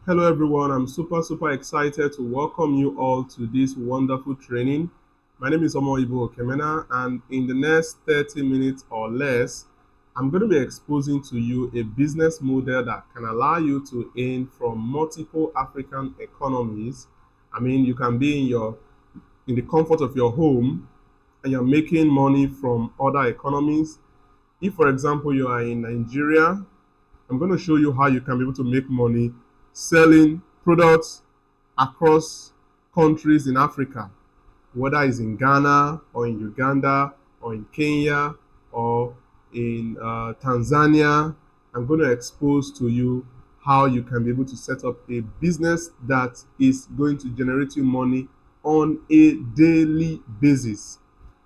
Hello everyone, I'm super excited to welcome you all to this wonderful training. My name is Omo Ibo Okemena, and in the next 30 minutes or less, I'm going to be exposing to you a business model that can allow you to earn from multiple African economies. I mean, you can be in the comfort of your home and you're making money from other economies. If, for example, you are in Nigeria, I'm going to show you how you can be able to make money selling products across countries in Africa, whether it's in Ghana or in Uganda or in Kenya or in Tanzania. I'm going to expose to you how you can be able to set up a business that is going to generate you money on a daily basis.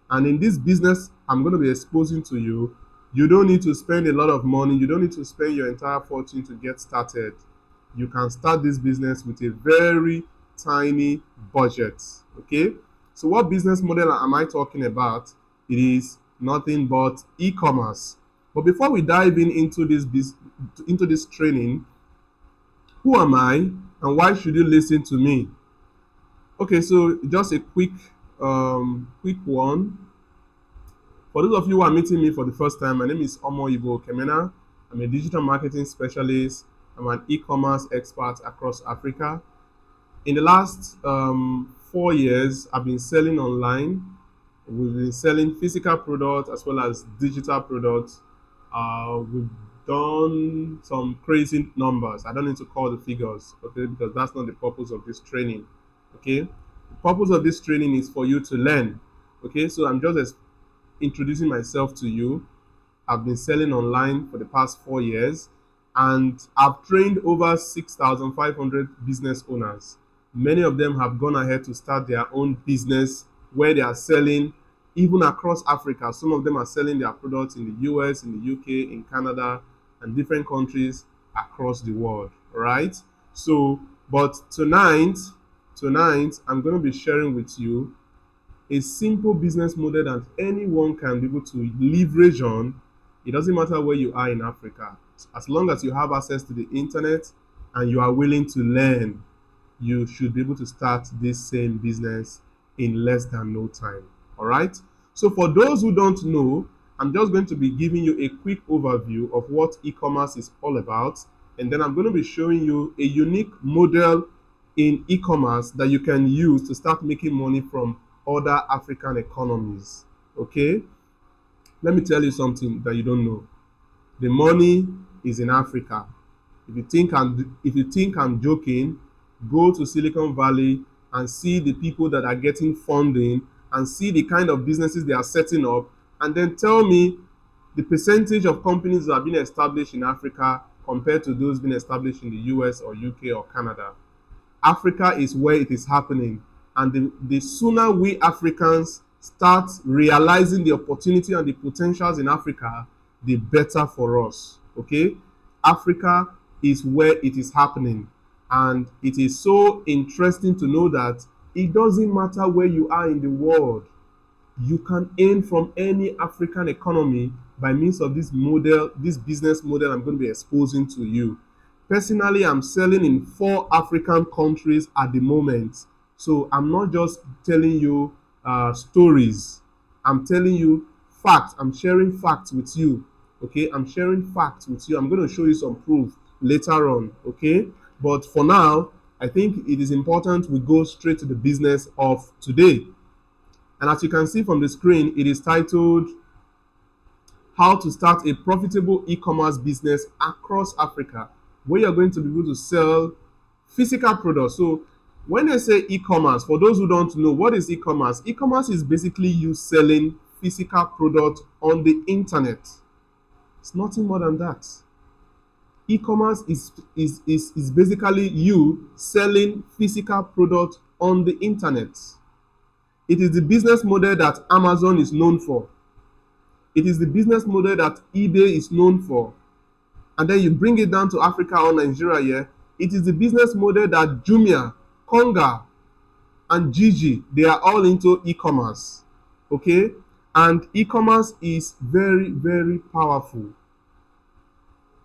And in this business, I'm going to be exposing to you, you don't need to spend a lot of money. You don't need to spend your entire fortune to get started. You can start this business with a very tiny budget. Okay. So, what business model am I talking about? It is nothing but e-commerce. But before we dive into into this training, who am I and why should you listen to me? Okay, so just a quick one. For those of you who are meeting me for the first time, my name is Omo Ibo Kemena. I'm a digital marketing specialist. I'm an e-commerce expert across Africa. In the last 4 years, I've been selling online. We've been selling physical products as well as digital products. We've done some crazy numbers. I don't need to call the figures, okay, because that's not the purpose of this training. Okay, the purpose of this training is for you to learn. Okay, so I'm just introducing myself to you. I've been selling online for the past 4 years and I've trained over 6,500 business owners. Many of them have gone ahead to start their own business where they are selling even across Africa. Some of them are selling their products in the US, in the UK, in Canada, and different countries across the world. Right? So, but tonight, I'm going to be sharing with you a simple business model that anyone can be able to leverage on. It doesn't matter where you are in Africa. As long as you have access to the internet and you are willing to learn, you should be able to start this same business in less than no time. All right. So, for those who don't know, I'm just going to be giving you a quick overview of what e commerce is all about. And then I'm going to be showing you a unique model in e commerce that you can use to start making money from other African economies. Okay. Let me tell you something that you don't know. The money is in Africa. If you think I'm joking, go to Silicon Valley and see the people that are getting funding and see the kind of businesses they are setting up, and then tell me the percentage of companies that are being established in Africa compared to those being established in the US or UK or Canada. Africa is where it is happening. And the sooner we Africans start realizing the opportunity and the potentials in Africa, the better for us. Okay? Africa is where it is happening. And it is so interesting to know that it doesn't matter where you are in the world, you can earn from any African economy by means of this business model I'm going to be exposing to you. Personally, I'm selling in 4 African countries at the moment. So I'm not just telling you stories. I'm telling you facts. I'm sharing facts with you. Okay, I'm sharing facts with you. I'm going to show you some proof later on. Okay, but for now, I think it is important we go straight to the business of today. And as you can see from the screen, it is titled How to Start a Profitable E-commerce Business Across Africa, where you're going to be able to sell physical products. So when I say e-commerce, for those who don't know, what is e-commerce? E-commerce is basically you selling physical products on the internet. It's nothing more than that. E-commerce is basically you selling physical products on the internet. It is the business model that Amazon is known for. It is the business model that eBay is known for. And then you bring it down to Africa or Nigeria here. It is the business model that Jumia, Konga, and Gigi, they are all into e-commerce. Okay? And e-commerce is very powerful.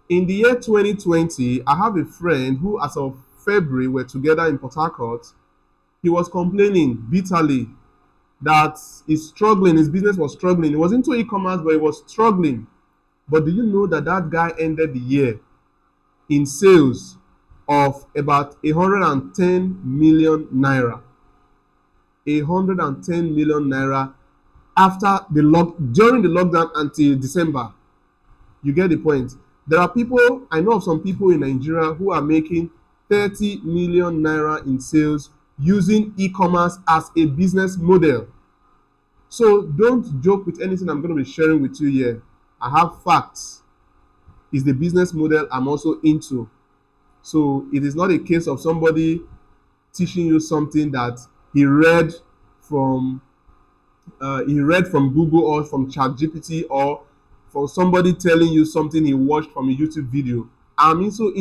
In the year 2020, I have a friend who, as of February, we're together in Port Harcourt. He was complaining bitterly that he's struggling, his business was struggling. He was into e-commerce, but he was struggling. But do you know that that guy ended the year in sales of about 110 million naira? 110 million naira after during the lockdown until December. You get the point. There are people, I know of some people in Nigeria who are making 30 million naira in sales using e-commerce as a business model. So don't joke with anything I'm going to be sharing with you here. I have facts. It's the business model I'm also into. So it is not a case of somebody teaching you something that he read from Google or from ChatGPT, or for somebody telling you something he watched from a YouTube video. I'm into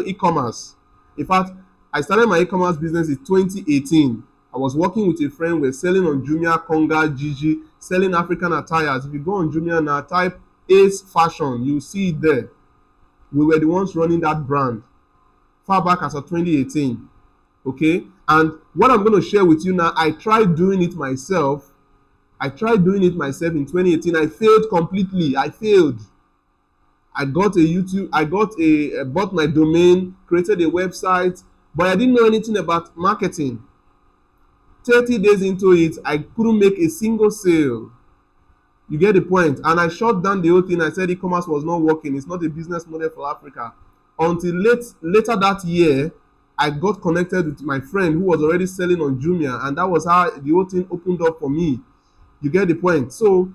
e-commerce. In fact, I started my e-commerce business in 2018. I was working with a friend. We're selling on Jumia, Konga, Gigi, selling African attires. If you go on Jumia now, type Ace Fashion, you'll see it there. We were the ones running that brand far back as of 2018. Okay, and what I'm going to share with you now, I tried doing it myself in 2018. I failed completely. I failed. I bought my domain, created a website, but I didn't know anything about marketing. 30 days into it, I couldn't make a single sale. You get the point? And I shut down the whole thing. I said e-commerce was not working. It's not a business model for Africa. Until later that year, I got connected with my friend who was already selling on Jumia, and that was how the whole thing opened up for me. You get the point? So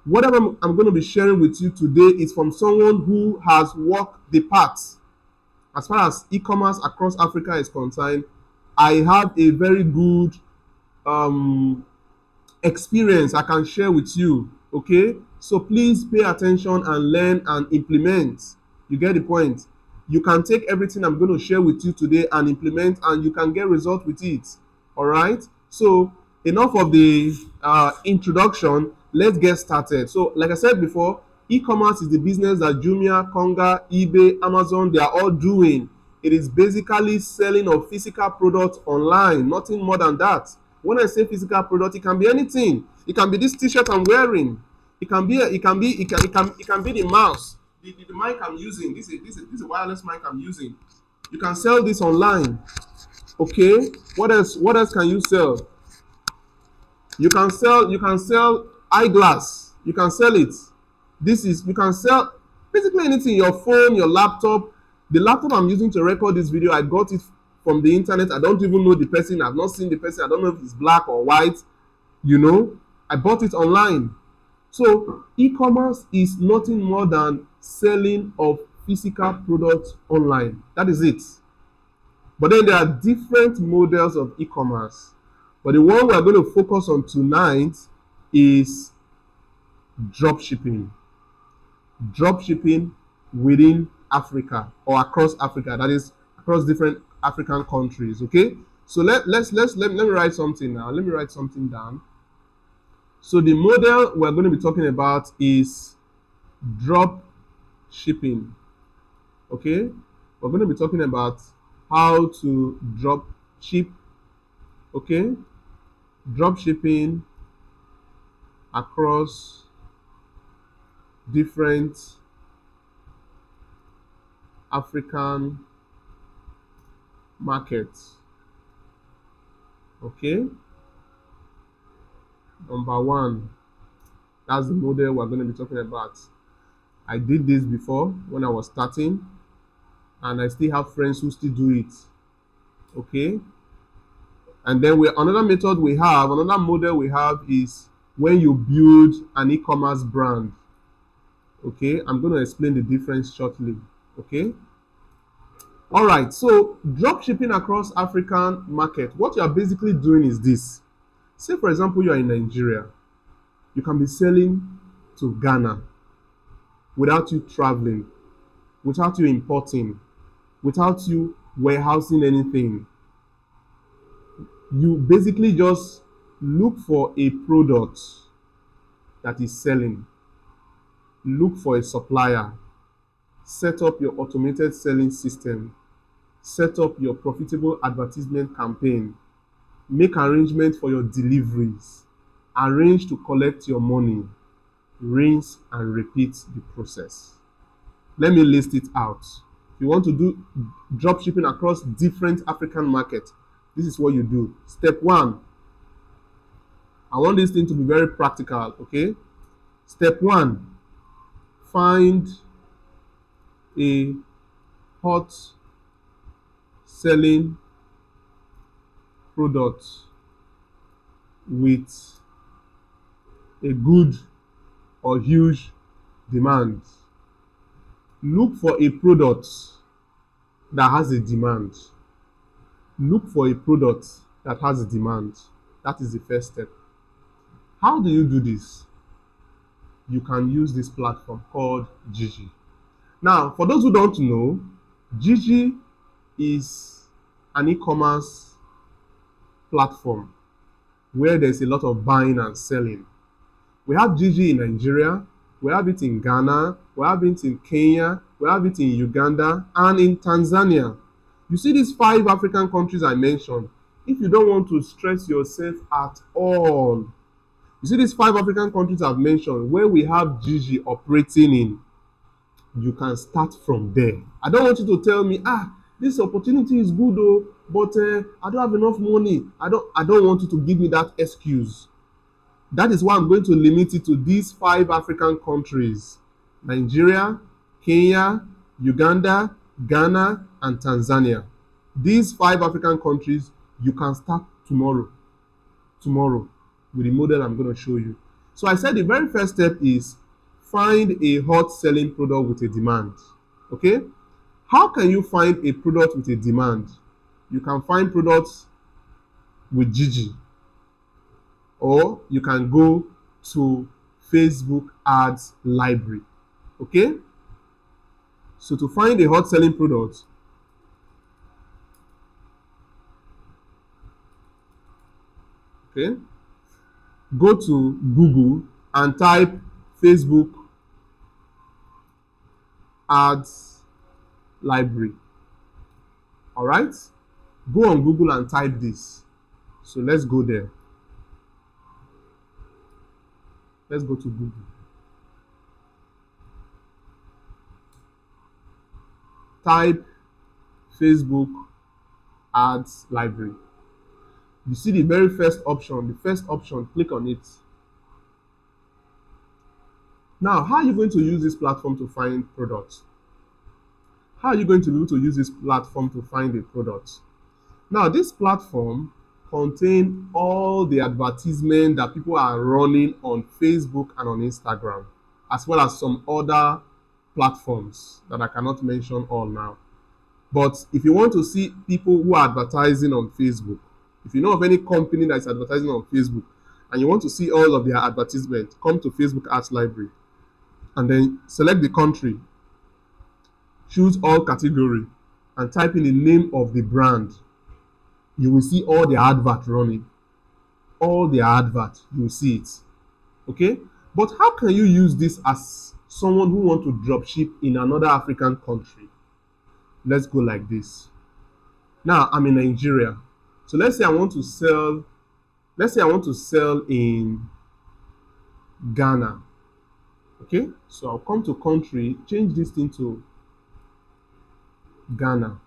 whatever I'm going to be sharing with you today is from someone who has walked the path. As far as e-commerce across Africa is concerned, I have a very good experience I can share with you. Okay, so please pay attention and learn and implement. You get the point? You can take everything I'm going to share with you today and implement, and you can get results with it. All right, so enough of the introduction. Let's get started. So like I said before, e-commerce is the business that Jumia, Konga, eBay, Amazon, they are all doing. It is basically selling of physical products online, nothing more than that. When I say physical product, it can be anything. It can be this t-shirt I'm wearing. It can be the mouse, the mic I'm using. This is a wireless mic I'm using. You can sell this online. Okay. What else can you sell? You can sell eyeglass. You can sell it. You can sell basically anything. Your phone, your laptop. The laptop I'm using to record this video, I got it from the internet. I don't even know the person. I've not seen the person. I don't know if it's black or white. I bought it online. So e-commerce is nothing more than selling of physical products online. That is it. But then there are different models of e-commerce. But the one we're going to focus on tonight is dropshipping. Dropshipping within Africa or across Africa. That is across different African countries. Okay. So let me write something now. Let me write something down. So the model we're going to be talking about is drop shipping. Okay, we're going to be talking about how to drop ship. Okay, drop shipping across different African markets. Okay. Number one, that's the model we're going to be talking about. I did this before when I was starting, and I still have friends who still do it. Okay. And then another model we have is when you build an e-commerce brand. Okay. I'm going to explain the difference shortly. Okay. All right. So drop shipping across African market. What you are basically doing is this. Say, for example, you are in Nigeria. You can be selling to Ghana without you traveling, without you importing, without you warehousing anything. You basically just look for a product that is selling. Look for a supplier. Set up your automated selling system. set up your profitable advertisement campaign, make arrangements for your deliveries, arrange to collect your money, rinse and repeat the process. Let me list it out. If you want to do drop shipping across different African markets, this is what you do. Step one, I want this thing to be very practical, okay? Step one, find a hot selling product with a good or huge demand. Look for a product that has a demand. Look for a product that has a demand. That is the first step. How do you do this? You can use this platform called Gigi. Now, for those who don't know, Gigi is an e-commerce platform where there's a lot of buying and selling. We have Gigi in Nigeria, we have it in Ghana, we have it in Kenya, we have it in Uganda, and in Tanzania. You see these 5 African countries I mentioned. If you don't want to stress yourself at all, you see these 5 African countries I've mentioned where we have Gigi operating in, you can start from there. I don't want you to tell me, this opportunity is good, but I don't have enough money. I don't want you to give me that excuse. That is why I'm going to limit it to these 5 African countries: Nigeria, Kenya, Uganda, Ghana, and Tanzania. These 5 African countries, you can start tomorrow with the model I'm going to show you. So I said the very first step is find a hot selling product with a demand. Okay? How can you find a product with a demand? You can find products with Gigi, or you can go to Facebook ads library. Okay? So to find a hot selling product, okay, go to Google and type Facebook ads library. All right? Go on Google and type this. So let's go there. Let's go to Google. Type Facebook ads library. You see the very first option, click on it. Now, how are you going to use this platform to find products? How are you going to be able to use this platform to find a product? Now, this platform contains all the advertisement that people are running on Facebook and on Instagram, as well as some other platforms that I cannot mention all now. But if you want to see people who are advertising on Facebook, if you know of any company that is advertising on Facebook and you want to see all of their advertisement, come to Facebook Ads Library and then select the country, choose all category, and type in the name of the brand. You will see all the advert running. All the advert, you will see it. Okay? But how can you use this as someone who wants to drop ship in another African country? Let's go like this. Now, I'm in Nigeria. So let's say I want to sell in Ghana. Okay? So I'll come to country, change this thing to Ghana.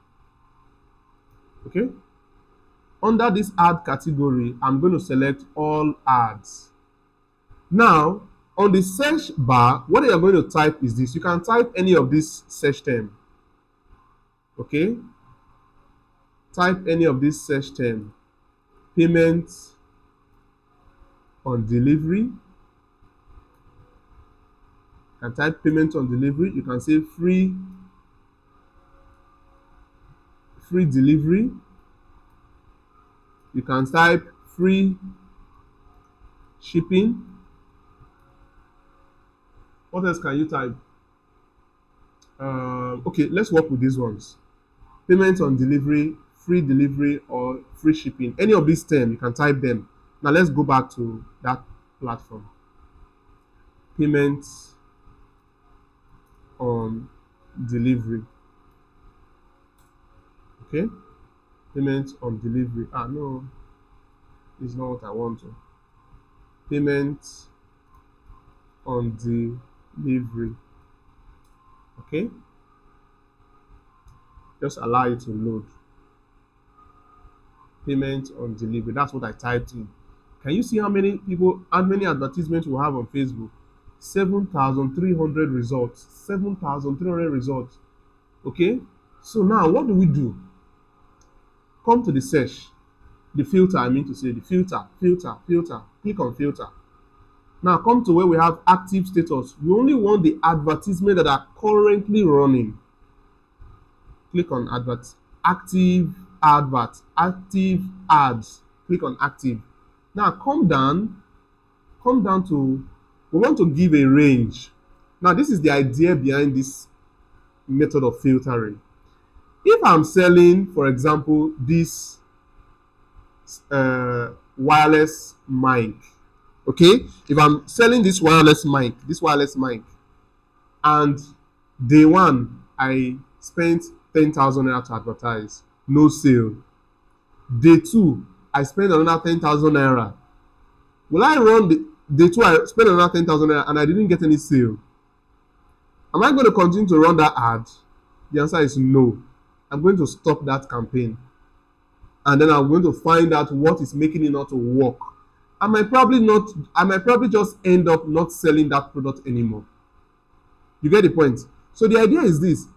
Okay? Under this ad category, I'm going to select all ads. Now, on the search bar, what you're going to type is this. You can type any of this search term. Okay? Type any of this search term. Payment on delivery. You can type payment on delivery. You can say free delivery. You can type free shipping. What else can you type? Okay, let's work with these ones. Payment on delivery, free delivery, or free shipping. Any of these 10, you can type them. Now let's go back to that platform. Payment on delivery. Okay, payment on delivery. No, this is not what I want to. Payment on delivery. Okay, just allow it to load. Payment on delivery. That's what I typed in. Can you see how many people, how many advertisements we have on Facebook? 7,300 results. 7,300 results. Okay, so now what do we do? Come to the search, the filter, I mean to say the filter, filter, filter. Click on filter. Now come to where we have active status. We only want the advertisement that are currently running. Click on active ads. Click on active. Now come down to, we want to give a range. Now this is the idea behind this method of filtering. If I'm selling, for example, this wireless mic, okay? If I'm selling this wireless mic, and day one I spent 10,000 naira to advertise, no sale. Day two I spent another 10,000 naira. Will I run the day two I spent another 10,000 naira and I didn't get any sale? Am I going to continue to run that ad? The answer is no. I'm going to stop that campaign, and then I'm going to find out what is making it not to work. I might probably just end up not selling that product anymore. You get the point? So the idea is this: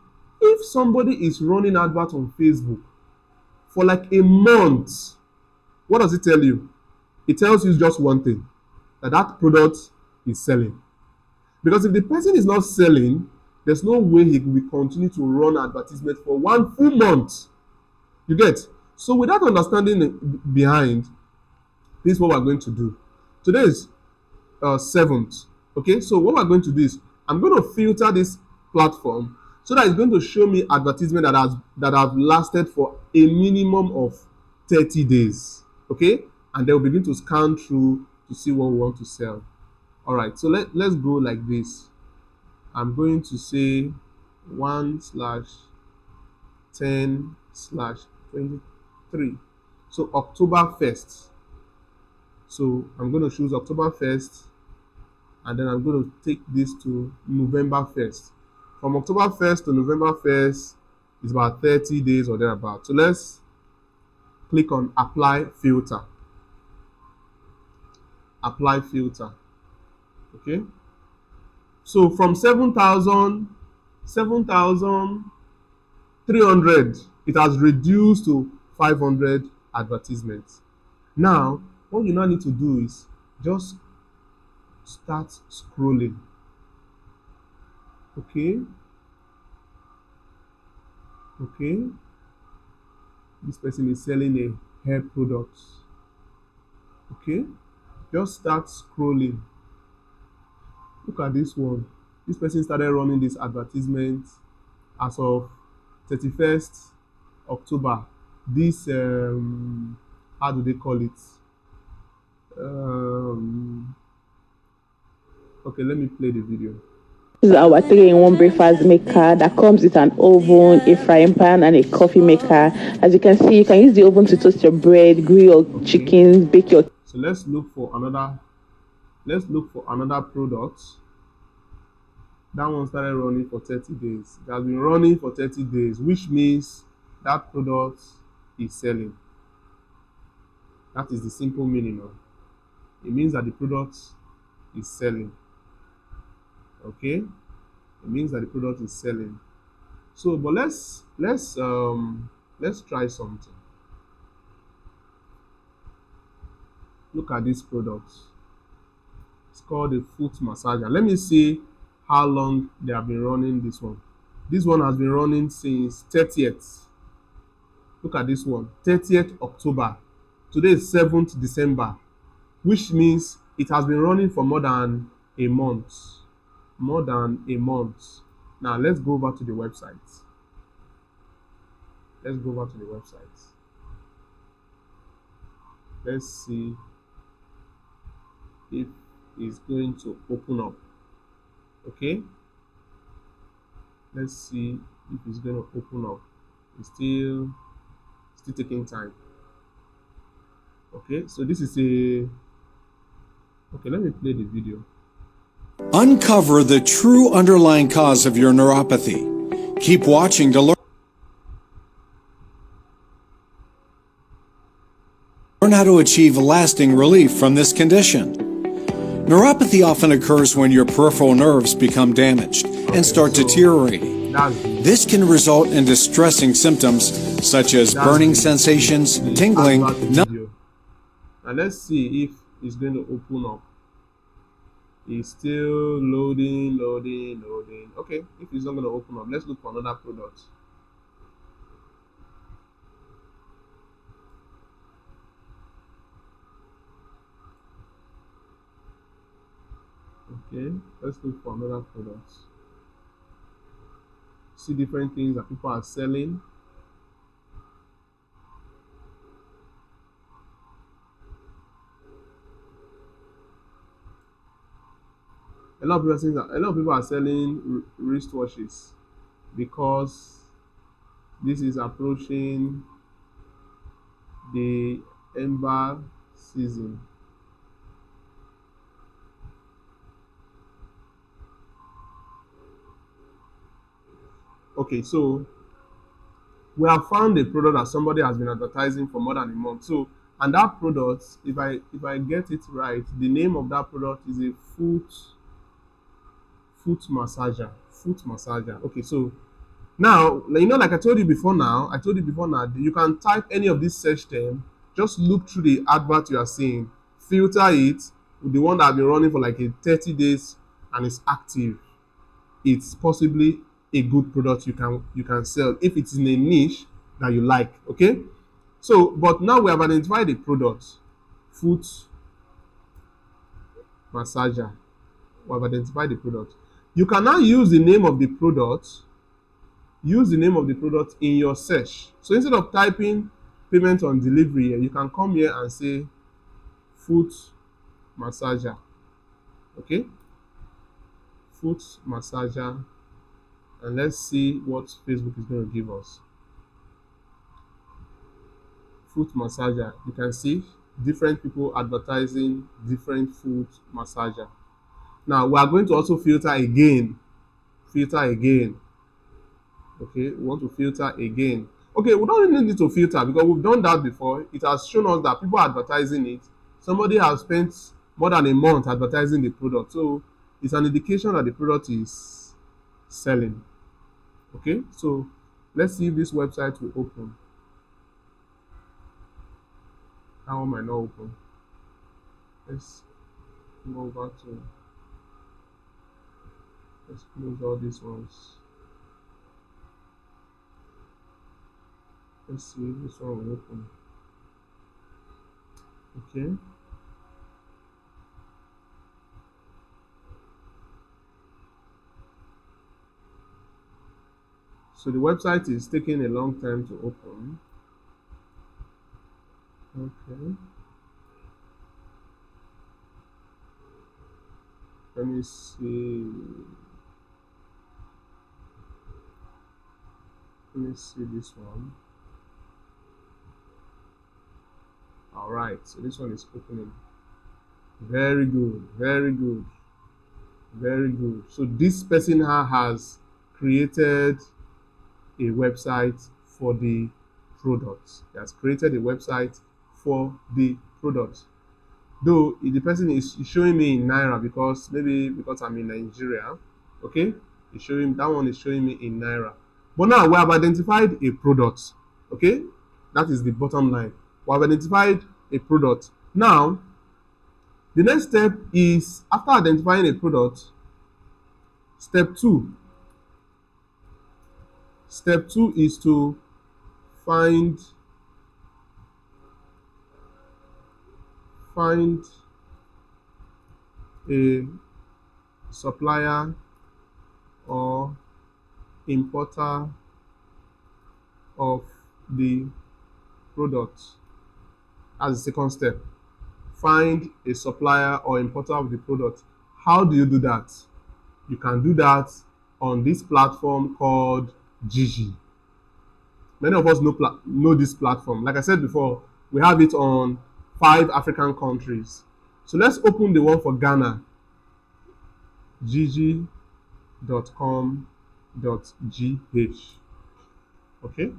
if somebody is running advert on Facebook for like a month, what does it tell you? It tells you just one thing: that product is selling. Because if the person is not selling, there's no way he will continue to run advertisement for one full month. You get? So with that understanding behind, this is what we're going to do. Today is 7th. Okay, so what we're going to do is I'm going to filter this platform so that it's going to show me advertisement that have lasted for a minimum of 30 days. Okay, and then we'll begin to scan through to see what we want to sell. All right, so let's go like this. I'm going to say 1/10/23. So October 1st. So I'm going to choose October 1st, and then I'm going to take this to November 1st. From October 1st to November 1st is about 30 days or thereabout. So let's click on apply filter. Apply filter. Okay. So from 7,300, it has reduced to 500 advertisements. Now, what you now need to do is just start scrolling. Okay. Okay. This person is selling a hair product. Okay. Just start scrolling. Look at this one. This person started running this advertisement as of 31st October. This how do they call it? Okay, let me play the video. This is our 3-in-1 breakfast maker that comes with an oven, a frying pan, and a coffee maker. As you can see, you can use the oven to toast your bread, grill your chickens, bake your. So let's look for another product. That one started running for 30 days. It has been running for 30 days, which means that product is selling. That is the simple meaning of it. It means that the product is selling. Okay? It means that the product is selling. So, but let's try something. Look at this product. It's called a foot massager. Let me see how long they have been running this one. This one has been running since 30th. Look at this one, 30th October. Today is 7th December, which means it has been running for more than a month. More than a month. Now let's go over to the website. Let's go over to the website. Let's see if it's going to open up. Okay. Let's see if it's going to open up. It's still still taking time. Okay, so this is a, okay, let me play the video. Uncover the true underlying cause of your neuropathy. Keep watching to learn how to achieve lasting relief from this condition. Neuropathy often occurs when your peripheral nerves become damaged and start deteriorating. This can result in distressing symptoms such as burning sensations, tingling, video. Now let's see if it's going to open up. It's still loading. Okay, if it's not going to open up, let's look for another product. Okay, let's look for another product. See different things that people are selling. A lot of people are selling wristwatches because this is approaching the ember season. Okay, so we have found a product that somebody has been advertising for more than a month. So, and that product, if I get it right, the name of that product is a foot massager. Foot massager. Okay, so now, like I told you before now, you can type any of these search terms, just look through the advert you are seeing, filter it with the one that have been running for like 30 days and is active. It's possibly a good product you can sell if it's in a niche that you like. Okay, so but now we have identified the product, foot massager. We have identified the product. You can now use the name of the product in your search. So instead of typing payment on delivery, you can come here and say foot massager. Okay, foot massager, and let's see what Facebook is going to give us. Foot massager. You can see different people advertising different foot massager. Now we are going to also filter again. Okay, we want to filter again. Okay, we don't really need to filter because we've done that before. It has shown us that people are advertising it. Somebody has spent more than a month advertising the product. So it's an indication that the product is selling. Okay, so let's see if this website will open. That one might not open. Let's go over to, let's close all these ones. Let's see if this one will open. Okay. So the website is taking a long time to open. Okay. Let me see. Let me see this one. All right, so this one is opening. Very good. So this person has created a website for the product. He has created a website for the product. Though the person is showing me in Naira because I'm in Nigeria. Okay, that one is showing me in Naira. But now we have identified a product. Okay, that is the bottom line. We have identified a product. Now, the next step is, after identifying a product, step two is to find a supplier or importer of the product. As the second step, find a supplier or importer of the product. How do you do that? You can do that on this platform called Gigi. Many of us know this platform. Like I said before, we have it on 5 African countries. So let's open the one for Ghana. gg.com.gh. Okay,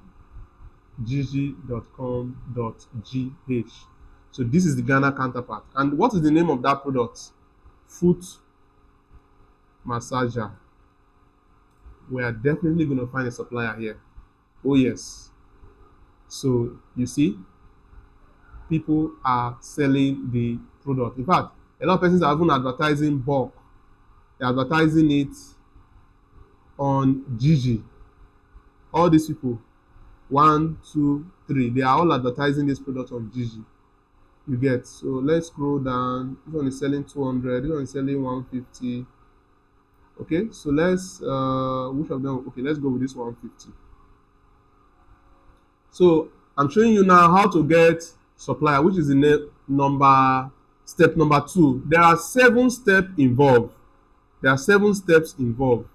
gg.com.gh. So this is the Ghana counterpart. And what is the name of that product? Foot massager. We are definitely going to find a supplier here. Oh yes. So you see, people are selling the product. In fact, a lot of persons are even advertising bulk. They're advertising it on Gigi. All these people, 1, 2, 3, they are all advertising this product on Gigi. You get. So let's scroll down. This one is selling 200. This one is selling 150. Okay, so let's which of them? Okay, let's go with this 150. So I'm showing you now how to get supplier, which is the step number 2. There are 7 steps involved. There are 7 steps involved,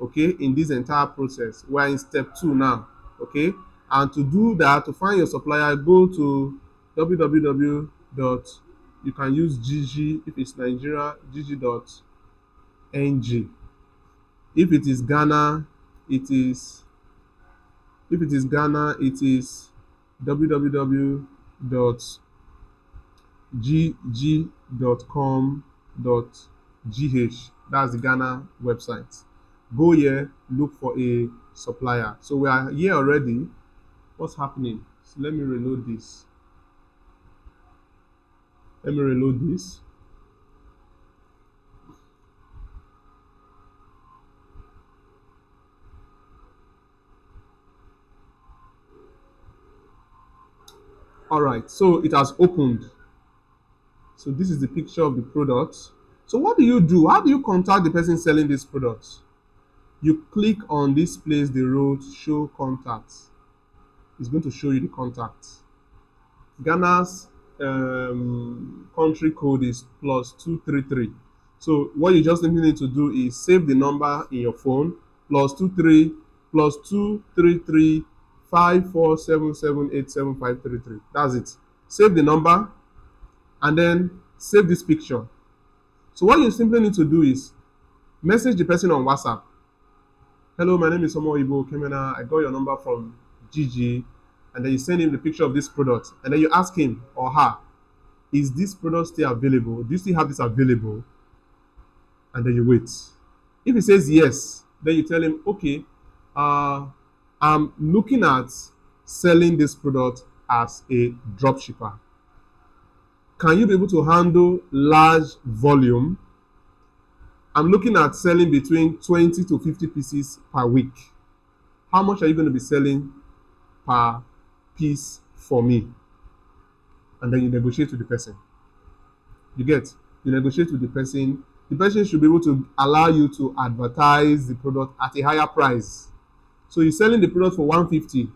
okay, in this entire process. We're in step 2 now, okay. And to do that, to find your supplier, go to www. You can use Gigi if it's Nigeria, gg.ng. If it is Ghana, it is www.gg.com.gh. That's the Ghana website. Go here, look for a supplier. So we are here already. What's happening? So let me reload this. All right, so it has opened. So this is the picture of the product. So what do you do? How do you contact the person selling this product? You click on this place they wrote show contacts. It's going to show you the contacts. Ghana's country code is +233. So what you just simply need to do is save the number in your phone, +233 5477875533. That's it. Save the number and then save this picture. So what you simply need to do is message the person on WhatsApp. Hello, my name is Ibo Kemena. I got your number from Gigi. And then you send him the picture of this product. And then you ask him or her, is this product still available? Do you still have this available? And then you wait. If he says yes, then you tell him, okay, I'm looking at selling this product as a dropshipper. Can you be able to handle large volume? I'm looking at selling between 20 to 50 pieces per week. How much are you going to be selling per piece for me? And then you negotiate with the person. You get? You negotiate with the person. The person should be able to allow you to advertise the product at a higher price. So you're selling the product for 150.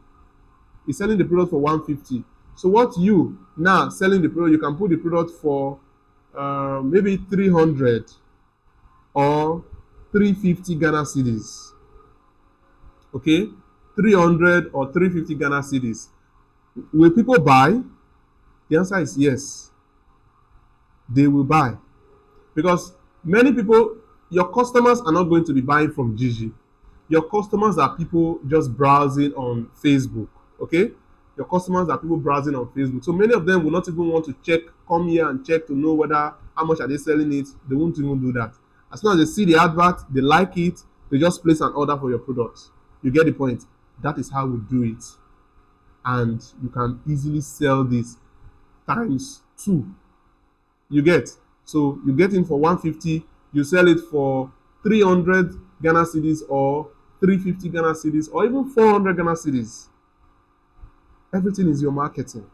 He's selling the product for 150. So what you now selling the product, you can put the product for maybe 300 or 350 Ghana cedis. Okay? 300 or 350 Ghana cedis. Will people buy? The answer is yes. They will buy. Because many people, your customers are not going to be buying from Gigi. Your customers are people just browsing on Facebook. Okay? Your customers are people browsing on Facebook. So many of them will not even want to come here and check to know whether how much are they selling it. They won't even do that. As soon as they see the advert, they like it, they just place an order for your products. You get the point? That is how we do it. And you can easily sell this ×2. You get? So you get in for 150, you sell it for 300 Ghana cedis or 350 Ghana cedis or even 400 Ghana cedis. Everything is your marketing.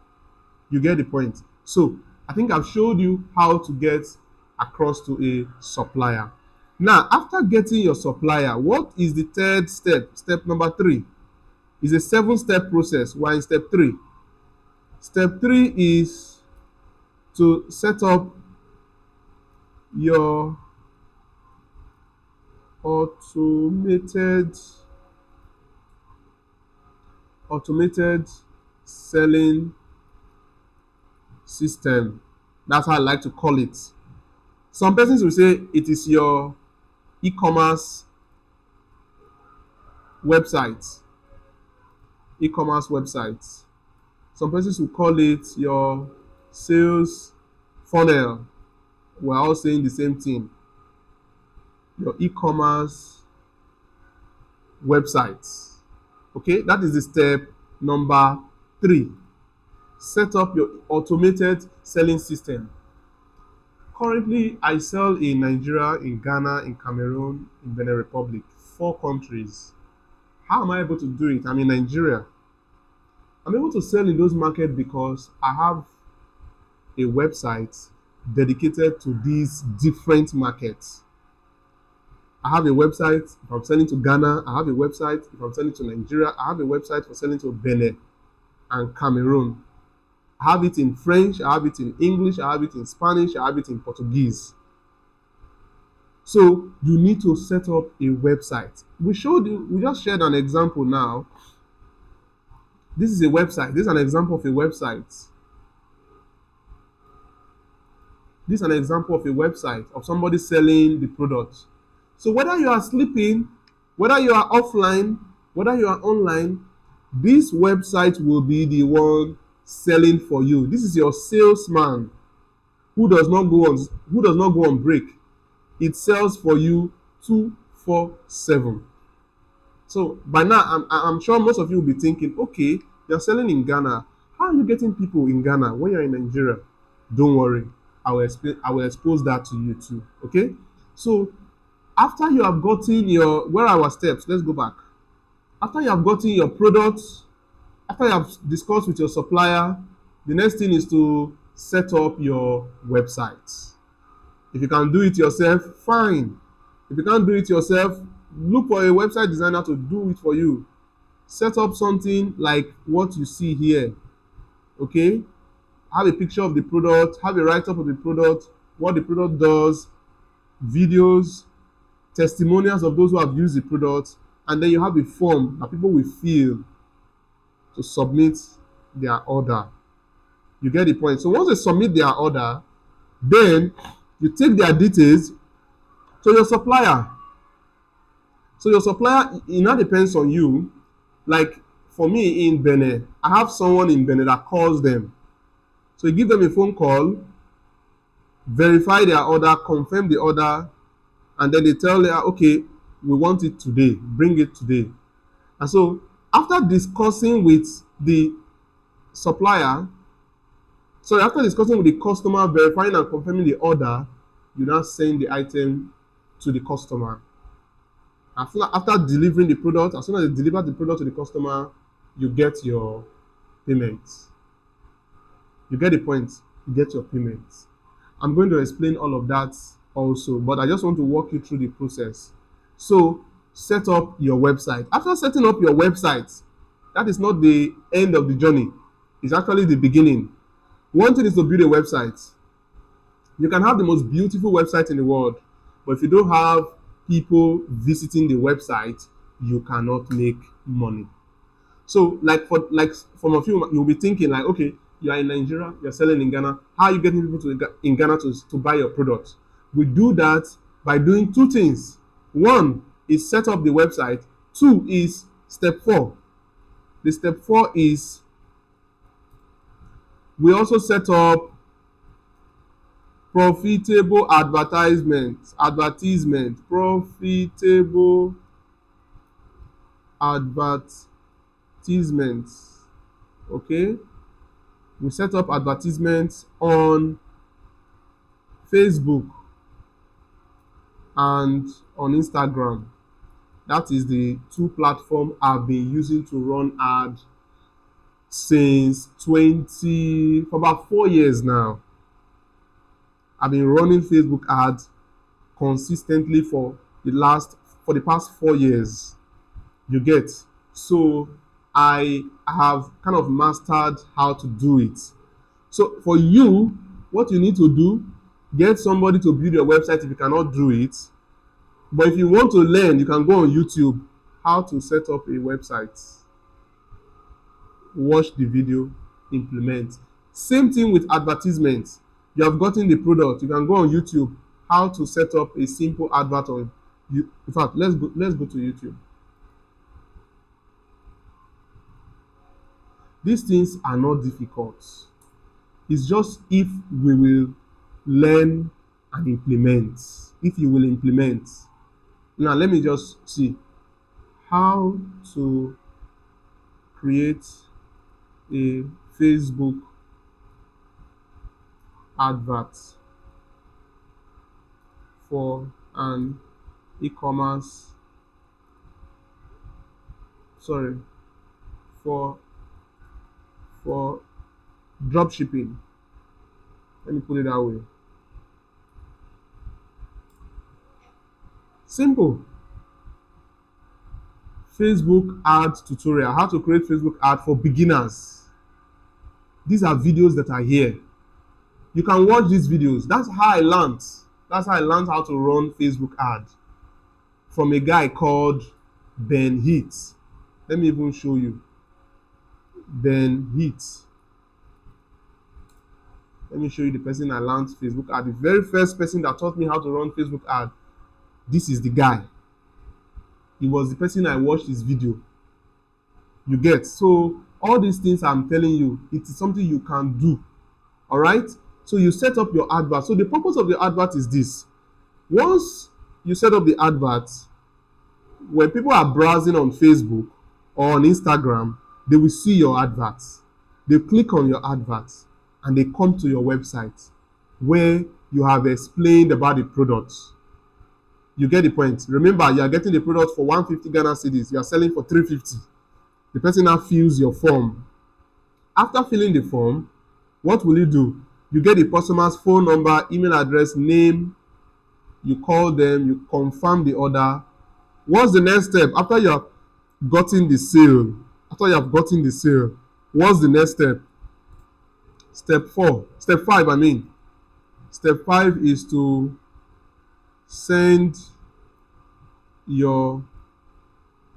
You get the point? So I think I've showed you how to get across to a supplier. Now, after getting your supplier, what is the third step? Step number 3. It's a 7-step process. We're in step 3. Step 3 is to set up your automated automated selling system. That's how I like to call it. Some persons will say it is your e-commerce website. E-commerce website. Some persons will call it your sales funnel. We're all saying the same thing. Your e-commerce website. Okay, that is the step number 3. Set up your automated selling system. Currently, I sell in Nigeria, in Ghana, in Cameroon, in Benin Republic, 4 countries. How am I able to do it? I'm in Nigeria. I'm able to sell in those markets because I have a website dedicated to these different markets. I have a website if I'm selling to Ghana. I have a website if I'm selling to Nigeria. I have a website for selling to Benin and Cameroon. I have it in French, I have it in English, I have it in Spanish, I have it in Portuguese. So you need to set up a website. We just shared an example now. This is a website. This is an example of a website. This is an example of a website of somebody selling the product. So whether you are sleeping, whether you are offline, whether you are online, this website will be the one selling for you. This is your salesman who does not go on break. It sells for you 247. So by now, I'm sure most of you will be thinking, okay, you're selling in Ghana. How are you getting people in Ghana when you're in Nigeria? Don't worry, I will expose that to you too. Okay. So after you have gotten where are our steps? Let's go back. After you have gotten your products, after you have discussed with your supplier, the next thing is to set up your website. If you can do it yourself, fine. If you can't do it yourself, look for a website designer to do it for you. Set up something like what you see here. Okay? Have a picture of the product, have a write-up of the product, what the product does, videos, testimonials of those who have used the product, and then you have a form that people will fill to submit their order. You get the point? So once they submit their order, then you take their details to your supplier. So your supplier, it now depends on you. Like for me in Benin, I have someone in Benin that calls them. So you give them a phone call, verify their order, confirm the order, and then they tell you, okay, we want it today, bring it today. And so after discussing with the supplier, after discussing with the customer, verifying and confirming the order, you now send the item to the customer. After delivering the product, as soon as they deliver the product to the customer, you get your payment. You get the point? You get your payment. I'm going to explain all of that also, but I just want to walk you through the process. So set up your website. After setting up your website, that is not the end of the journey. It's actually the beginning. One thing is to build a website. You can have the most beautiful website in the world, but if you don't have people visiting the website, you cannot make money. So for some of you, you'll be thinking like, okay, you are in Nigeria, you're selling in Ghana. How are you getting people in Ghana to buy your product? We do that by doing 2 things. 1 is set up the website. 2 is step 4. The step 4 is we also set up profitable profitable advertisements. Okay, we set up advertisements on Facebook and on Instagram. That is the 2 platforms I've been using to run ads since for about 4 years now. I've been running Facebook ads consistently for the past 4 years. You get? So I have kind of mastered how to do it. So for you, what you need to do, get somebody to build your website if you cannot do it. But if you want to learn, you can go on YouTube how to set up a website. watch the video, implement. Same thing with advertisements. You have gotten the product, you can go on YouTube, how to set up a simple advert on you. In fact, let's go to YouTube. These things are not difficult. It's just if we will learn and implement. If you will implement. Now let me just see how to create a Facebook advert for an e-commerce, sorry, for dropshipping. Let me put it that way. Simple. Facebook ad tutorial, how to create Facebook ad for beginners. These are videos that are here. You can watch these videos. That's how I learned. That's how I learned how to run Facebook ad from a guy called Ben Heat. Let me even show you. Ben Heat. Let me show you the person I learned Facebook ad. The very first person that taught me how to run Facebook ad. This is the guy. He was the person I watched his video. You get? So all these things I'm telling you, it is something you can do. All right? So you set up your advert. So the purpose of the advert is this. Once you set up the advert, when people are browsing on Facebook or on Instagram, they will see your adverts. They click on your adverts and they come to your website where you have explained about the products. You get the point. Remember, you are getting the product for 150 Ghana cedis. You are selling for 350. The person now fills your form. After filling the form, what will you do? You get the customer's phone number, email address, name. You call them, you confirm the order. What's the next step? After you have gotten the sale, what's the next step? Step 5, I mean. Step 5 is to send your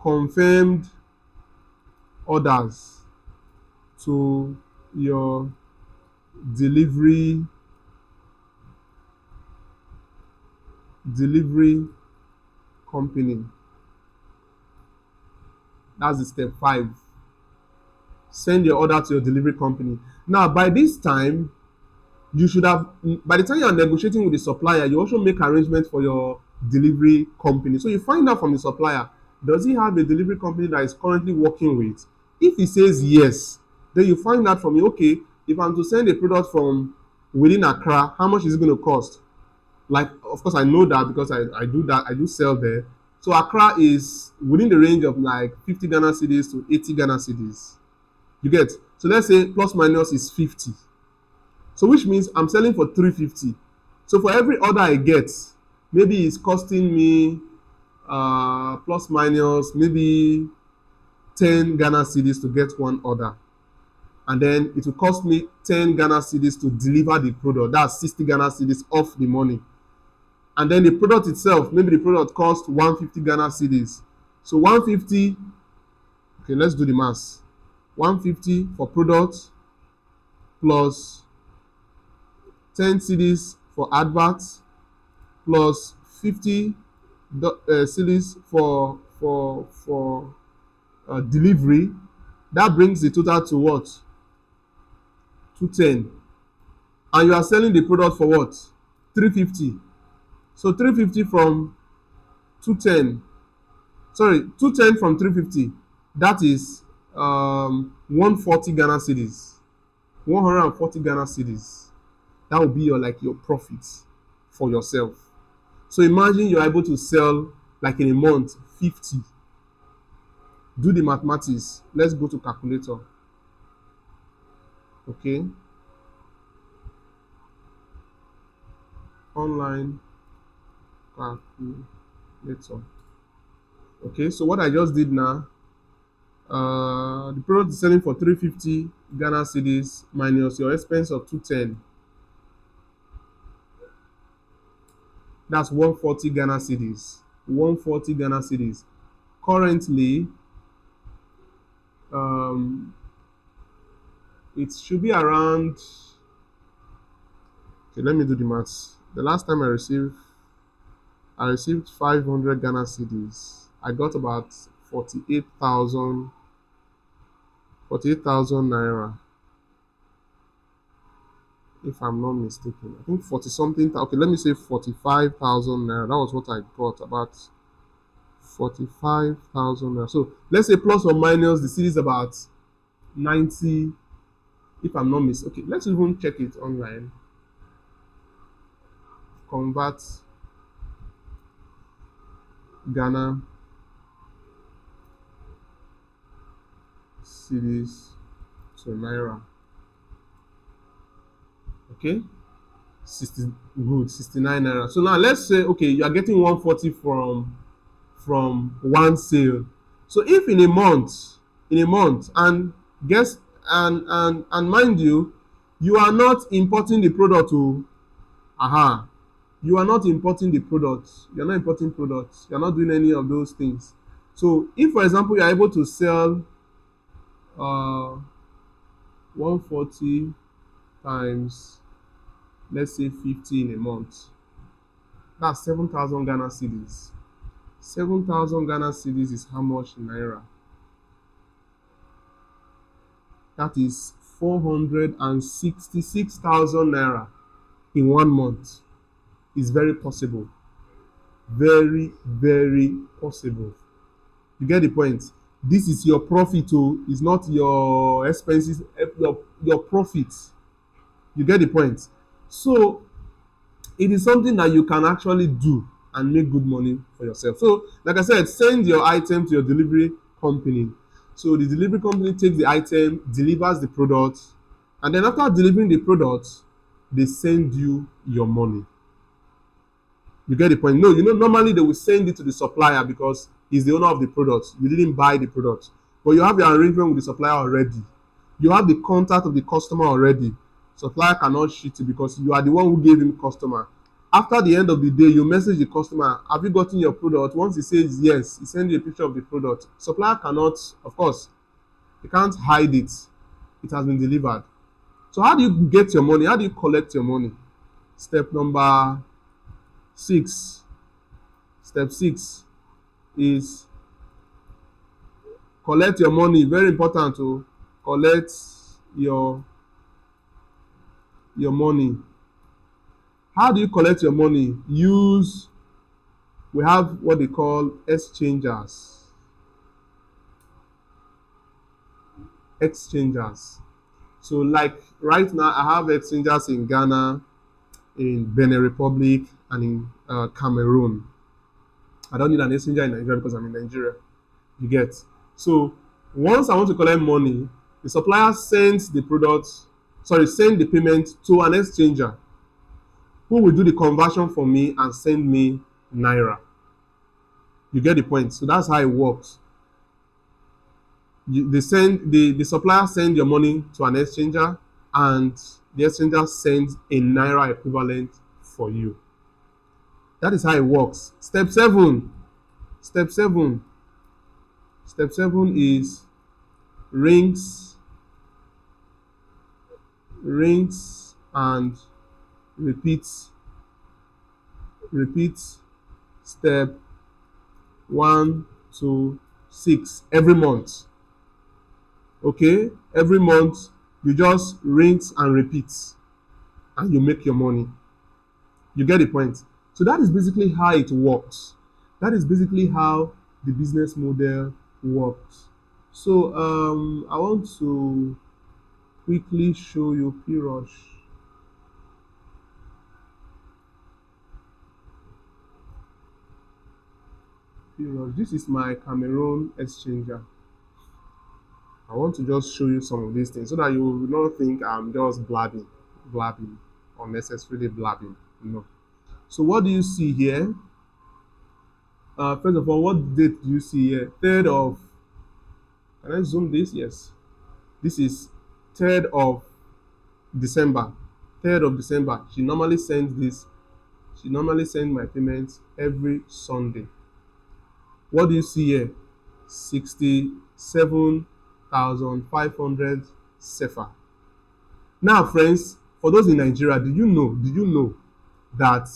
confirmed orders to your delivery company. That's the step 5. Send your order to your delivery company. Now, by this time, you should have, by the time you are negotiating with the supplier, you also make arrangements for your delivery company. So you find out from the supplier, does he have a delivery company that is currently working with? If he says yes, then you find out from him, okay, if I'm to send a product from within Accra, how much is it going to cost? Like, of course, I know that because I do sell there. So Accra is within the range of like 50 Ghana cedis to 80 Ghana cedis. You get? So let's say plus minus is 50. So which means I'm selling for 350. So for every order I get, maybe it's costing me plus minus maybe 10 Ghana cedis to get one order. And then it will cost me 10 Ghana cedis to deliver the product. That's 60 Ghana cedis off the money. And then the product itself, maybe the product costs 150 Ghana cedis. So 150, okay, let's do the math. 150 for product plus 10 cedis for adverts plus 50 cedis for delivery. That brings the total to what? 210. And you are selling the product for what? 350. So 350 from 210. Sorry, 210 from 350. That is 140 Ghana cedis. 140 Ghana cedis. That will be your profits for yourself. So imagine you're able to sell like in a month 50. Do the mathematics. Let's go to calculator. Okay. Online calculator. Okay, so what I just did now, the product is selling for 350 Ghana cedis minus your expense of 210. That's 140 Ghana cedis. 140 Ghana cedis. Currently, it should be around. Okay, let me do the maths. The last time I received 500 Ghana cedis. I got about 48,000 naira, if I'm not mistaken. I think 40 something. Okay, let me say 45,000 naira. That was what I got, about 45,000 naira. So let's say plus or minus the cedis about 90, if I'm not mistaken. Okay, let's even check it online. Convert Ghana cedis to naira. Okay, 60, good, 69 naira. So now let's say, okay, you are getting 140 from one sale. So if in a month, and guess and mind you, you are not importing the product to, you are not importing the product, you're not importing products, you're not doing any of those things. So if, for example, you're able to sell 140 times, let's say 50 in a month, that's 7,000 Ghana cedis. 7,000 Ghana cedis is how much in naira? That is 466,000 naira in 1 month. Is very possible. Very, very possible. You get the point? This is your profit, oh, it's not your expenses, your profit. You get the point? So it is something that you can actually do and make good money for yourself. So, like I said, send your item to your delivery company. So the delivery company takes the item, delivers the product, and then after delivering the product, they send you your money. You get the point? No, normally they will send it to the supplier because he's the owner of the product. You didn't buy the product, but you have your arrangement with the supplier already. You have the contact of the customer already. Supplier cannot cheat you because you are the one who gave him customer. After the end of the day, you message the customer, have you gotten your product? Once he says yes, he sends you a picture of the product. Supplier cannot, of course, he can't hide it. It has been delivered. So how do you get your money? How do you collect your money? Step number 6. Step 6 is collect your money. Very important to collect your money. How do you collect your money? We have what they call exchangers. So like right now, I have exchangers in Ghana, in Benin Republic, and in Cameroon. I don't need an exchanger in Nigeria because I'm in Nigeria. You get? So once I want to collect money, the supplier sends the payment to an exchanger who will do the conversion for me and send me naira. You get the point? So that's how it works. The supplier send your money to an exchanger, and the exchanger sends a naira equivalent for you. That is how it works. Step 7 is rinse and repeat step 1 to 6 every month. Okay, every month you just rinse and repeat and you make your money. You get the point? So that is basically how it works. That is basically how the business model works. So I want to quickly show you P-Rush. This is my Cameroon exchanger. I want to just show you some of these things so that you will not think I'm just blabbing, unnecessarily blabbing. No. So what do you see here? First of all, what date do you see here? 3rd of, can I zoom this? Yes. This is 3rd of December. 3rd of December. She normally sends my payments every Sunday. What do you see here? 67,500 CFA. Now, friends, for those in Nigeria, did you know that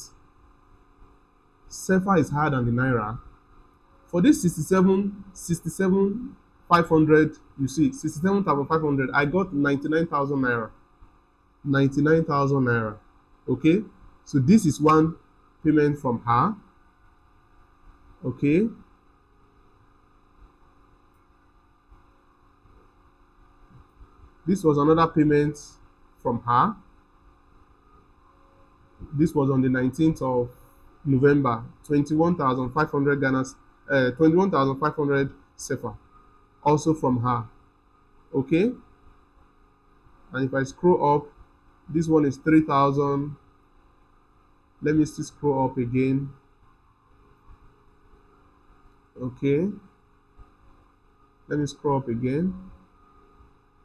SEFA is higher than the Naira? For this 67,500, you see, 67,500, I got 99,000 Naira. 99,000 Naira. Okay? So this is one payment from her. Okay? This was another payment from her. This was on the 19th of November, 21,500 Ghana's, 21,500 SEFA, also from her. Okay? And if I scroll up, this one is 3,000. Let me still scroll up again. Okay? Let me scroll up again.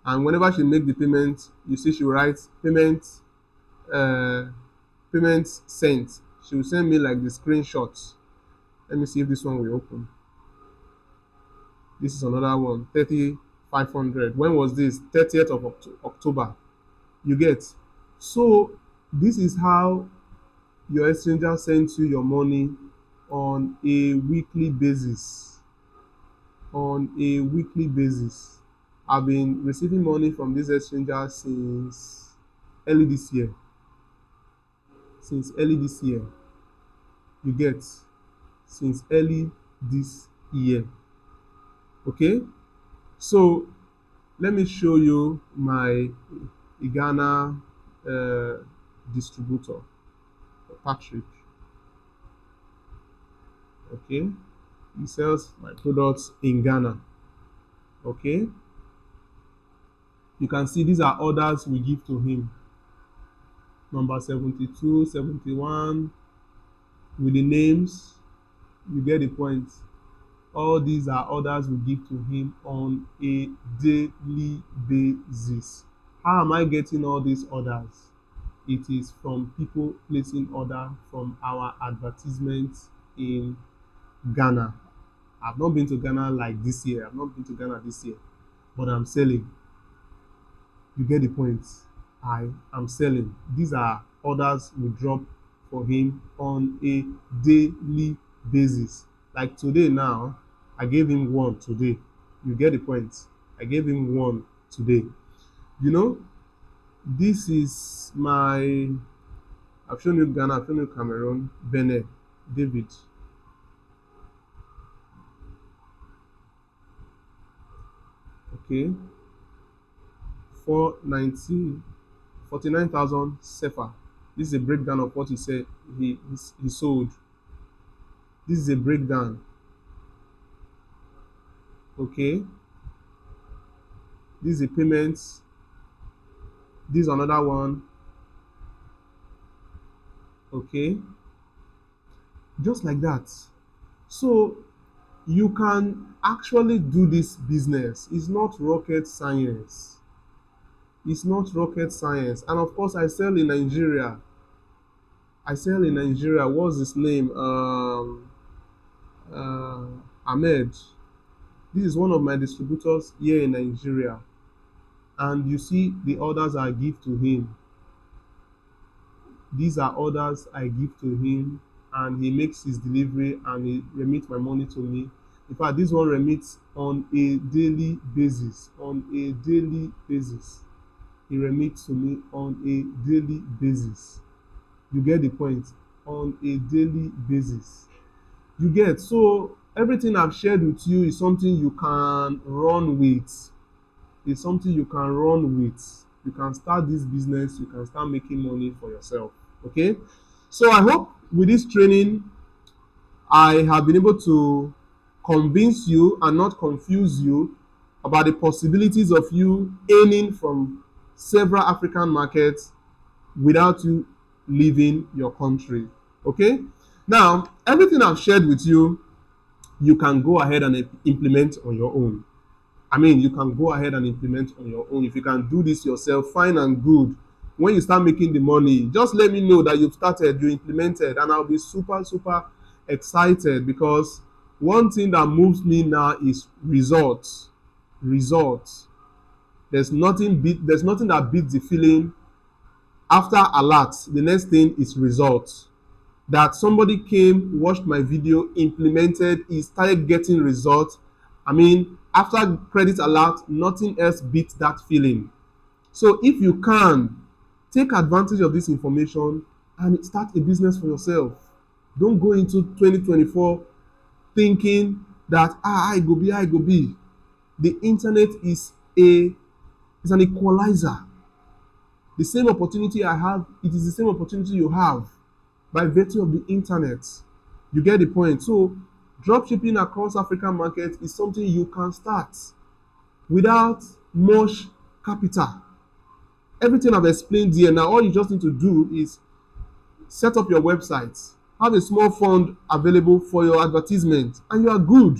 And whenever she make the payment, you see she writes payment sent. She will send me like the screenshots. Let me see if this one will open. This is another one, 30,500. When was this? 30th of October. You get? So this is how your exchanger sends you your money on a weekly basis. On a weekly basis. I've been receiving money from this exchanger since early this year. Since early this year. You get? Since early this year. Okay? So let me show you my Ghana distributor, Patrick. Okay? He sells my products in Ghana. Okay? You can see these are orders we give to him. Number 72, 71, with the names. You get the point. All these are orders we give to him on a daily basis. How am I getting all these orders? It is from people placing order from our advertisements in Ghana. I've not been to Ghana like this year. I've not been to Ghana this year, but I'm selling. You get the point. I am selling. These are orders we drop for him on a daily basis. Like today now, I gave him one today. You get the point. I gave him one today. You know, this is my, I've shown you Ghana, I've shown you Cameroon, Benin, David. Okay. 49,000 SEFA. This is a breakdown of what he said he sold. This is a breakdown. Okay. This is a payment. This is another one. Okay. Just like that. So you can actually do this business. It's not rocket science. It's not rocket science. And of course, I sell in Nigeria. What's his name? Ahmed. This is one of my distributors here in Nigeria. And you see the orders I give to him. These are orders I give to him, and he makes his delivery and he remits my money to me. In fact, this one remits on a daily basis. He remits to me on a daily basis. You get the point? On a daily basis. You get? So everything I've shared with you is something you can run with. It's something you can run with. You can start this business. You can start making money for yourself. Okay? So I hope with this training, I have been able to convince you and not confuse you about the possibilities of you earning from several African markets without you leaving your country. Okay? Now, everything I've shared with you, you can go ahead and implement on your own. You can go ahead and implement on your own. If you can do this yourself, fine and good. When you start making the money, just let me know that you've started, you implemented, and I'll be super, super excited, because one thing that moves me now is results. Results. There's nothing that beats the feeling after alert. The next thing is results. That somebody came, watched my video, implemented, he started getting results. I mean, after credit alert, nothing else beats that feeling. So if you can, take advantage of this information and start a business for yourself. Don't go into 2024 thinking that I go be. The internet is an equalizer. The same opportunity I have, it is the same opportunity you have by virtue of the internet. You get the point. So dropshipping across African market is something you can start without much capital. Everything I've explained here, now all you just need to do is set up your website, have a small fund available for your advertisement, and you are good.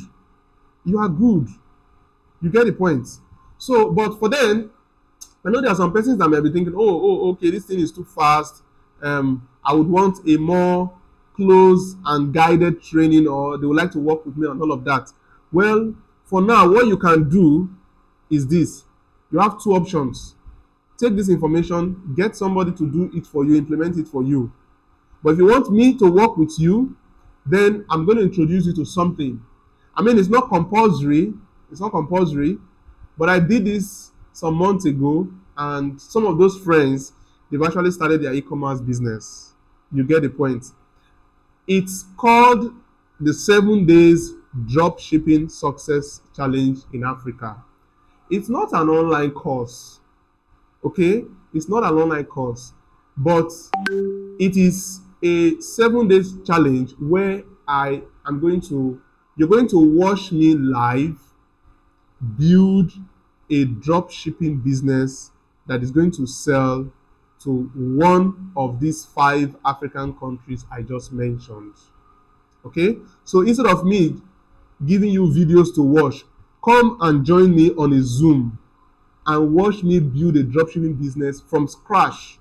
You are good. You get the point. So, but for then, I know there are some persons that may be thinking, okay, this thing is too fast. I would want a more close and guided training, or they would like to work with me on all of that. Well, for now, what you can do is this. You have two options. Take this information, get somebody to do it for you, implement it for you. But if you want me to work with you, then I'm going to introduce you to something. I mean, it's not compulsory, but I did this some months ago, and some of those friends, they've actually started their e-commerce business. You get the point. It's called the 7 Days Dropshipping Success Challenge in Africa. It's not an online course, okay? It's not an online course, but it is a 7 days challenge where you're going to watch me live build a drop shipping business that is going to sell to one of these 5 African countries I just mentioned. Okay, so instead of me giving you videos to watch, come and join me on a Zoom and watch me build a dropshipping business from scratch.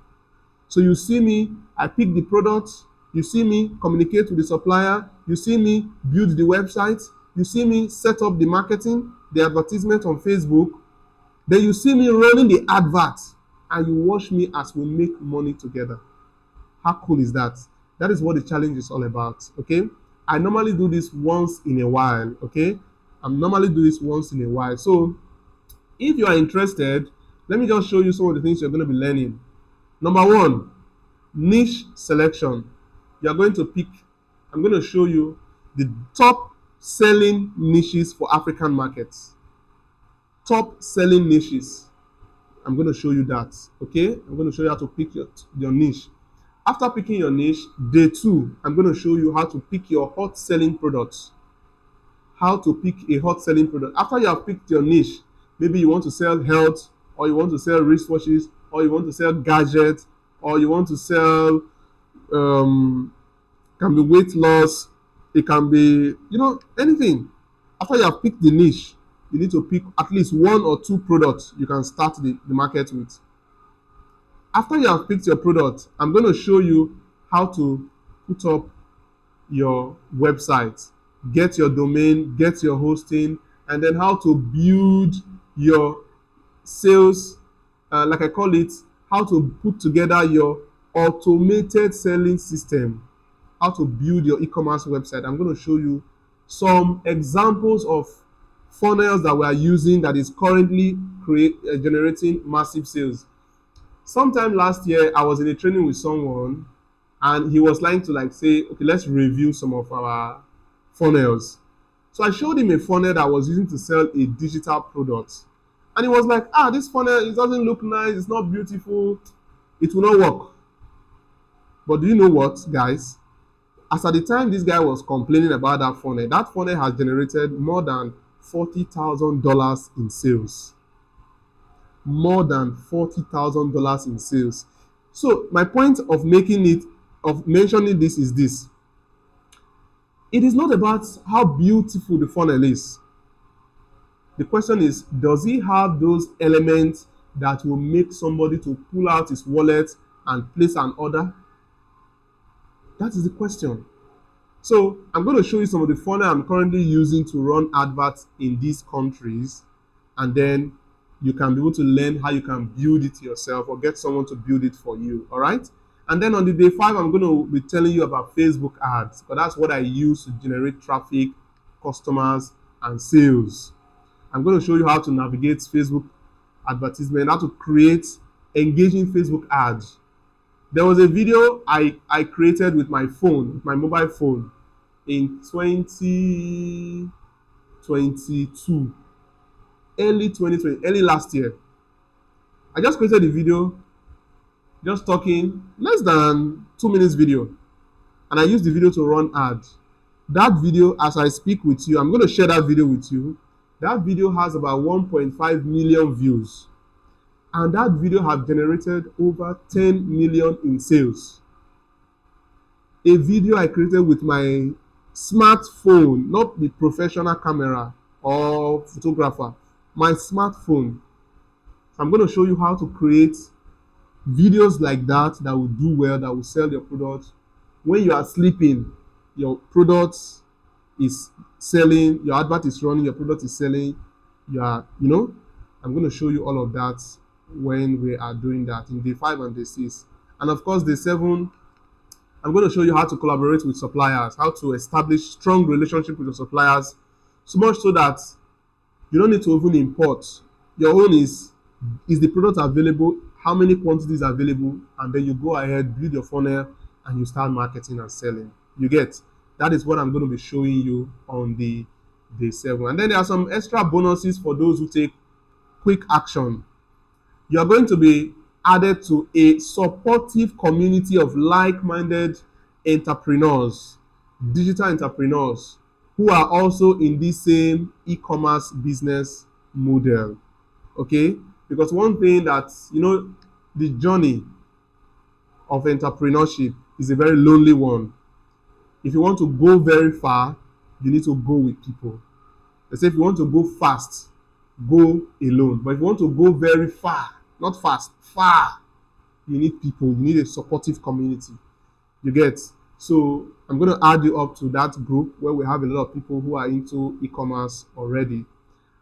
So you see me, I pick the product, you see me communicate with the supplier, you see me build the website, you see me set up the marketing, the advertisement on Facebook, then you see me running the advert, and you watch me as we make money together. How cool is that? That is what the challenge is all about, okay? I normally do this once in a while, okay? So if you are interested, let me just show you some of the things you're going to be learning. Number 1, niche selection. I'm going to show you the top selling niches for African markets. Top selling niches. I'm going to show you that, okay? I'm going to show you how to pick your niche. After picking your niche, day 2, I'm going to show you how to pick your hot selling products. How to pick a hot selling product. After you have picked your niche, maybe you want to sell health, or you want to sell wristwatches, or you want to sell gadgets, or you want to sell can be weight loss, it can be anything. After you have picked the niche, you need to pick at least 1 or 2 products you can start the market with. After you have picked your product, I'm going to show you how to put up your website, get your domain, get your hosting, and then how to build your sales, like I call it, how to put together your automated selling system, how to build your e-commerce website. I'm going to show you some examples of funnels that we are using that is currently generating massive sales. Sometime last year, I was in a training with someone, and he was like to say, okay, let's review some of our funnels. So I showed him a funnel that I was using to sell a digital product. And he was like, this funnel, it doesn't look nice, it's not beautiful, it will not work. But do you know what, guys? As at the time this guy was complaining about that funnel has generated more than $40,000 in sales. More than $40,000 in sales. So my point of mentioning this is this. It is not about how beautiful the funnel is. The question is, does he have those elements that will make somebody to pull out his wallet and place an order? That is the question. So I'm going to show you some of the funnel I'm currently using to run adverts in these countries, and then you can be able to learn how you can build it yourself or get someone to build it for you. All right. And then on the day 5, I'm going to be telling you about Facebook ads, because that's what I use to generate traffic, customers, and sales. I'm going to show you how to navigate Facebook advertisement, how to create engaging Facebook ads. There was a video I created with my phone, with my mobile phone, in 2022, early 2020, early last year. I just created a video, just talking, less than 2 minutes video, and I used the video to run ads. That video, as I speak with you, I'm going to share that video with you. That video has about 1.5 million views, and that video have generated over 10 million in sales. A video I created with my smartphone, not the professional camera or photographer, my smartphone. So I'm going to show you how to create videos like that that will do well, that will sell your product. When you are sleeping, your product is selling, your advert is running, your product is selling. I'm going to show you all of that when we are doing that in day 5 and day 6. And of course, day 7, I'm going to show you how to collaborate with suppliers, how to establish strong relationship with your suppliers, so much so that you don't need to even import. Your own is the product available, how many quantities are available, and then you go ahead, build your funnel, and you start marketing and selling. You get? That is what I'm going to be showing you on the day 7. And then there are some extra bonuses for those who take quick action. You are going to be added to a supportive community of like-minded entrepreneurs, digital entrepreneurs, who are also in this same e-commerce business model. Okay? Because one thing that, the journey of entrepreneurship is a very lonely one. If you want to go very far, you need to go with people. They say if you want to go fast, go alone. But if you want to go very far, not fast, far, you need people, you need a supportive community. You get? So I'm going to add you up to that group where we have a lot of people who are into e-commerce already.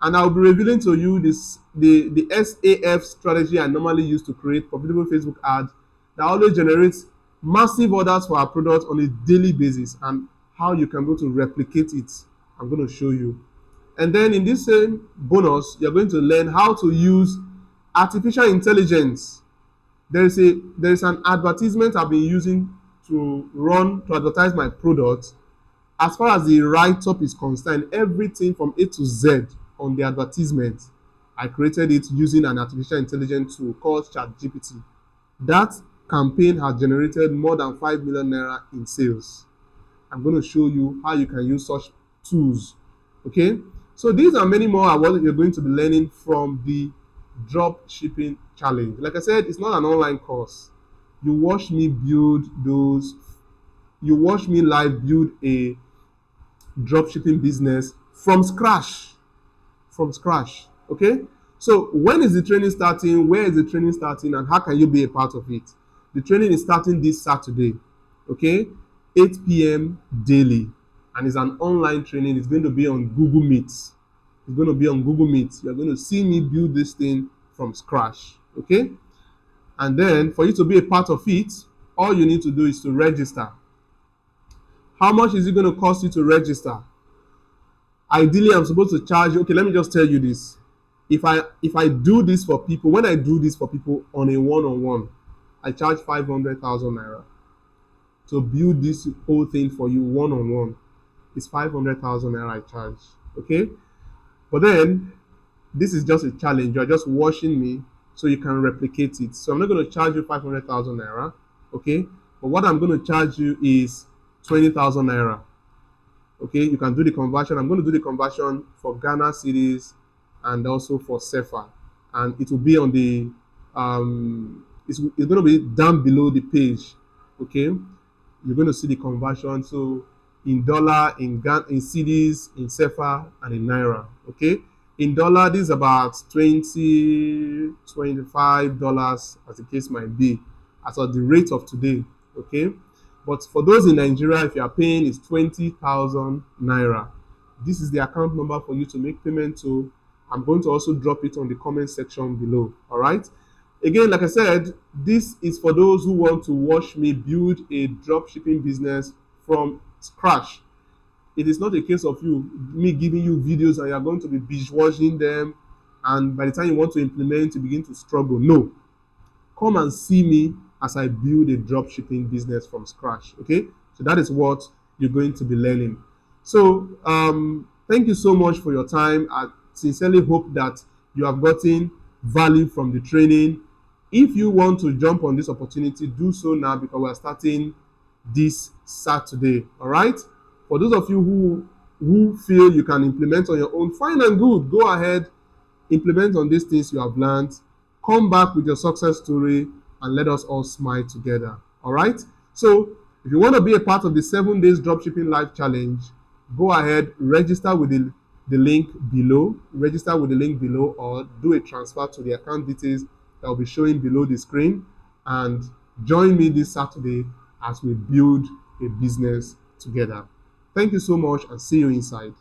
And I'll be revealing to you the SAF strategy I normally use to create profitable Facebook ads that always generates massive orders for our products on a daily basis, and how you can go to replicate it. I'm going to show you. And then in this same bonus, you're going to learn how to use artificial intelligence. There is an advertisement I've been using to advertise my product. As far as the write-up is concerned, everything from A to Z on the advertisement, I created it using an artificial intelligence tool called ChatGPT. That campaign has generated more than 5 million naira in sales. I'm going to show you how you can use such tools. Okay? So these are many more what you're going to be learning from the Dropshipping challenge. Like I said, it's not an online course. You watch me live build a dropshipping business from scratch. Okay? So when is the training starting? Where is the training starting? And how can you be a part of it? The training is starting this Saturday. Okay? 8 p.m. daily. And it's an online training. It's going to be on Google Meet. You're going to see me build this thing from scratch. Okay? And then for you to be a part of it, all you need to do is to register. How much is it going to cost you to register? Ideally, I'm supposed to charge you. Okay, let me just tell you this. If I do this for people, when I do this for people on a one-on-one, I charge 500,000 naira. To build this whole thing for you one-on-one, it's 500,000 naira I charge. Okay? But then, this is just a challenge. You're just watching me so you can replicate it. So I'm not going to charge you 500,000 naira. Okay? But what I'm going to charge you is 20,000 naira. Okay? You can do the conversion. I'm going to do the conversion for Ghana cedis and also for CFA. And it will be on the, it's going to be down below the page. Okay? You're going to see the conversion. So in dollar, in cedis, in CFA, and in naira. Okay? In dollar, this is about $20, $25, as the case might be, as of the rate of today. Okay? But for those in Nigeria, if you are paying, it's 20,000 naira. This is the account number for you to make payment to, I'm going to also drop it on the comment section below. All right. Again, like I said, this is for those who want to watch me build a dropshipping business from scratch. It is not a case of me giving you videos and you're going to be binge watching them, and by the time you want to implement, you begin to struggle. No, come and see me as I build a dropshipping business from scratch. Okay, so that is what you're going to be learning. So thank you so much for your time. I sincerely hope that you have gotten value from the training. If you want to jump on this opportunity, do so now, because we are starting this Saturday. All right. For those of you who feel you can implement on your own, fine and good. Go ahead, implement on these things you have learned. Come back with your success story and let us all smile together. All right. So if you want to be a part of the 7 days dropshipping life challenge, go ahead, register with the link below. Register with the link below, or do a transfer to the account details that will be showing below the screen, and join me this Saturday as we build a business together. Thank you so much, and see you inside.